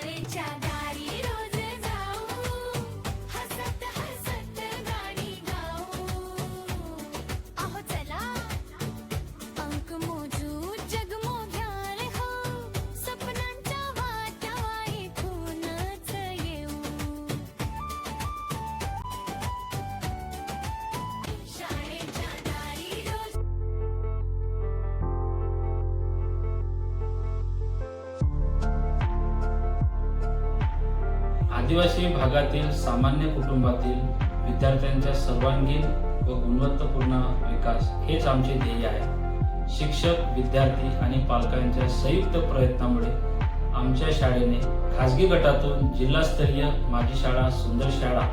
शाळेच्या दारी रोज जाऊ, हसत हसत गाणी गाऊ. अहो चला अंक मोजू जगमोग्याल हो, स्वप्नांच्या वाटा ऐकूनच येऊ. शाळेच्या दारी रोज. आदिवासी भागातील सामान्य कुटुंबातील विद्यार्थ्यांचा सर्वांगीण व गुणवत्तापूर्ण विकास हेच आमचे ध्येय आहे. शिक्षक, विद्यार्थी आणि पालकांच्या संयुक्त प्रयत्नामुळे आमच्या शाळेने खाजगी गटातून जिल्हास्तरीय माझी शाळा सुंदर शाळा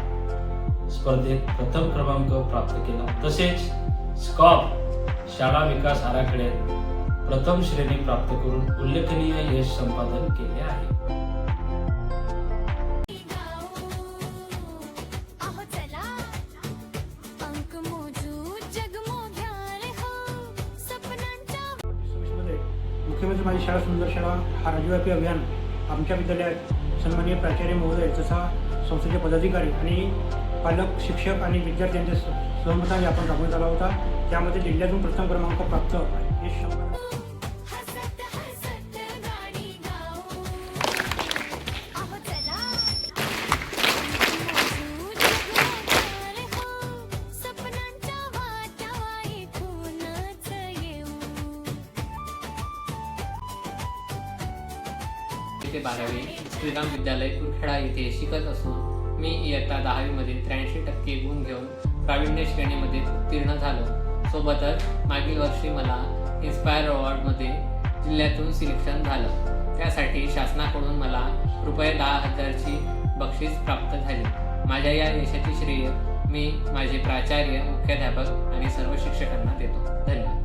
स्पर्धेत प्रथम क्रमांक प्राप्त केला. तसेच स्कॉप शाळा विकास आराखड्यात प्रथम श्रेणी प्राप्त करून उल्लेखनीय यश संपादन केले आहे. अहो चला अंक मोजू जगमोग्याल हो, स्वप्नांच्या. मुख्यमंत्री माझी शाळा सुंदर शाळा हा राज्यव्यापी अभियान आमच्या विद्यालयात सन्माननीय प्राचार्य महोदय तथा संस्थेचे पदाधिकारी आणि पालक, शिक्षक आणि विद्यार्थ्यांच्या सहमताने आपण राबवण्यात आला होता. त्यामध्ये जिल्ह्यातून प्रथम क्रमांक प्राप्त यश संपादन. हसत हसत गाणी गाऊ. अहो चला मोजू जगमोग्याल हो, स्वप्नांच्या वाटा ऐकूनच येऊ. ते 12वी श्रीराम विद्यालय कुरखेडा येथे शिकत असून मी इयत्ता 10वी मध्ये 83% गुण घेऊन प्रावीण्य श्रेणीमध्ये उत्तीर्ण झालो. सोबतच मागील वर्षी मला इन्स्पायर अवॉर्डमध्ये जिल्ह्यातून सिलेक्शन झालं. त्यासाठी शासनाकडून मला रुपये 10,000ची बक्षीस प्राप्त झाली. माझ्या या यशाची श्रेय मी माझे प्राचार्य, मुख्याध्यापक आणि सर्व शिक्षकांना देतो. धन्यवाद.